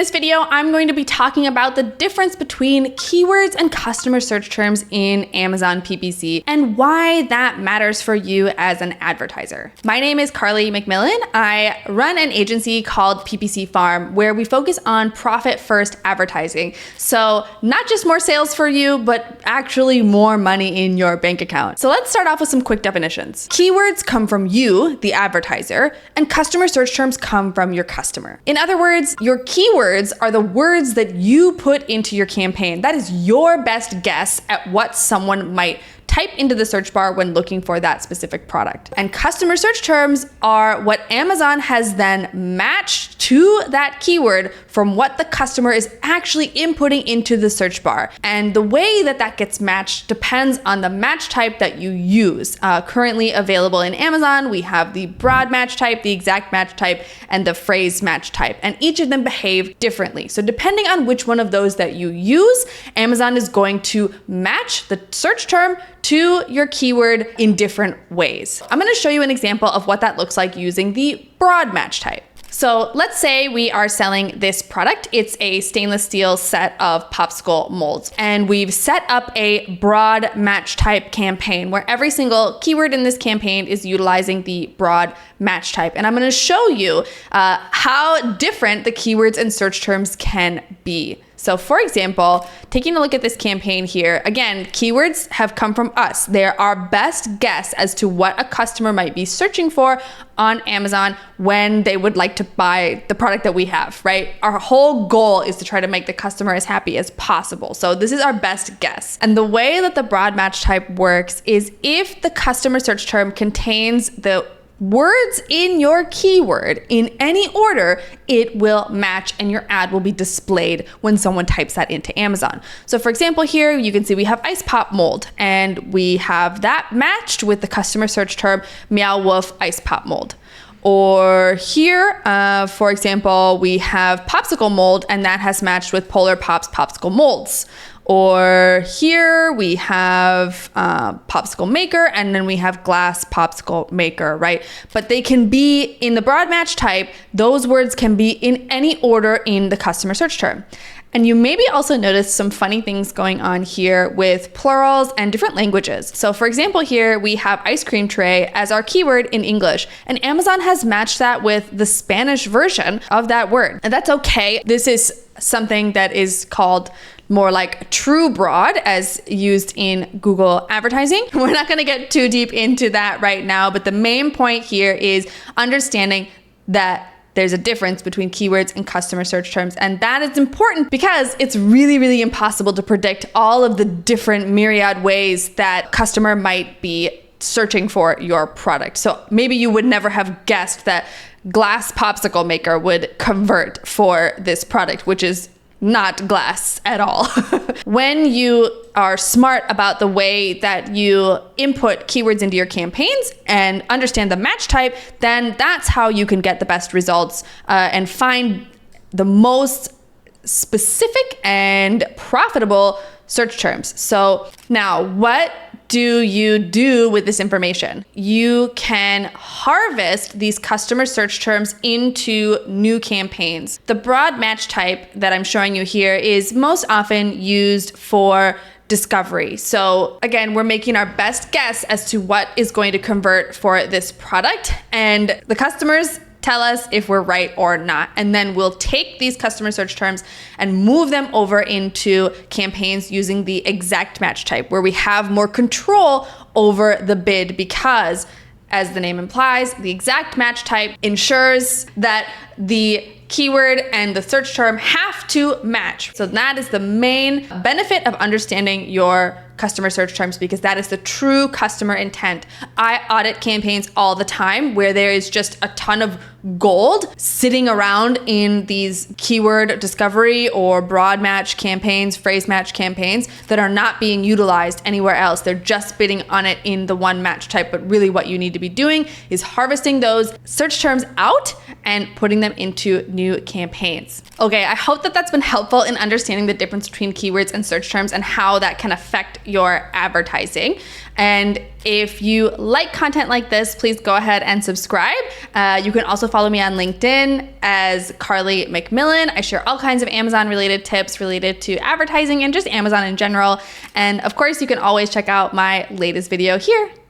this video, I'm going to be talking about the difference between keywords and customer search terms in Amazon PPC and why that matters for you as an advertiser. My name is Carly McMillan. I run an agency called PPC Farm where we focus on profit first advertising. So not just more sales for you, but actually more money in your bank account. So let's start off with some quick definitions. Keywords come from you, the advertiser, and customer search terms come from your customer. In other words, your keywords are the words that you put into your campaign. That is your best guess at what someone might type into the search bar when looking for that specific product. And customer search terms are what Amazon has then matched to that keyword from what the customer is actually inputting into the search bar. And the way that that gets matched depends on the match type that you use. Currently available in Amazon, we have the broad match type, the exact match type, and the phrase match type. And each of them behave differently. So depending on which one of those that you use, Amazon is going to match the search term to your keyword in different ways. I'm gonna show you an example of what that looks like using the broad match type. So let's say we are selling this product. It's a stainless steel set of popsicle molds. And we've set up a broad match type campaign where every single keyword in this campaign is utilizing the broad match type. And I'm gonna show you how different the keywords and search terms can be. So for example, taking a look at this campaign here, again, keywords have come from us. They're our best guess as to what a customer might be searching for on Amazon when they would like to buy the product that we have, right? Our whole goal is to try to make the customer as happy as possible. So this is our best guess. And the way that the broad match type works is if the customer search term contains the words in your keyword in any order, it will match and your ad will be displayed when someone types that into Amazon. So for example, here you can see we have ice pop mold and we have that matched with the customer search term meow wolf ice pop mold. Or here, for example, we have popsicle mold and that has matched with Polar Pops popsicle molds. Or here we have popsicle maker and then we have glass popsicle maker, right? But they can be in the broad match type, those words can be in any order in the customer search term. And you maybe also notice some funny things going on here with plurals and different languages. So for example, here we have ice cream tray as our keyword in English, and Amazon has matched that with the Spanish version of that word. And that's okay. This is something that is called more like true broad as used in Google advertising. We're not gonna get too deep into that right now, but the main point here is understanding that there's a difference between keywords and customer search terms. And that is important because it's really, really impossible to predict all of the different myriad ways that customer might be searching for your product. So maybe you would never have guessed that glass popsicle maker would convert for this product, which is not glass at all. When you are smart about the way that you input keywords into your campaigns and understand the match type, then that's how you can get the best results and find the most specific and profitable search terms. So now what do you do with this information? You can harvest these customer search terms into new campaigns. The broad match type that I'm showing you here is most often used for discovery. So again, we're making our best guess as to what is going to convert for this product, and the customers tell us if we're right or not. And then we'll take these customer search terms and move them over into campaigns using the exact match type, where we have more control over the bid because, as the name implies, the exact match type ensures that the keyword and the search term have to match. So that is the main benefit of understanding your customer search terms, because that is the true customer intent. I audit campaigns all the time where there is just a ton of gold sitting around in these keyword discovery or broad match campaigns, phrase match campaigns that are not being utilized anywhere else. They're just bidding on it in the one match type. But really what you need to be doing is harvesting those search terms out and putting them into new campaigns. Okay, I hope that that's been helpful in understanding the difference between keywords and search terms and how that can affect your advertising. And if you like content like this, please go ahead and subscribe. You can also follow me on LinkedIn as Carly McMillan. I share all kinds of Amazon related tips related to advertising and just Amazon in general. And of course, you can always check out my latest video here.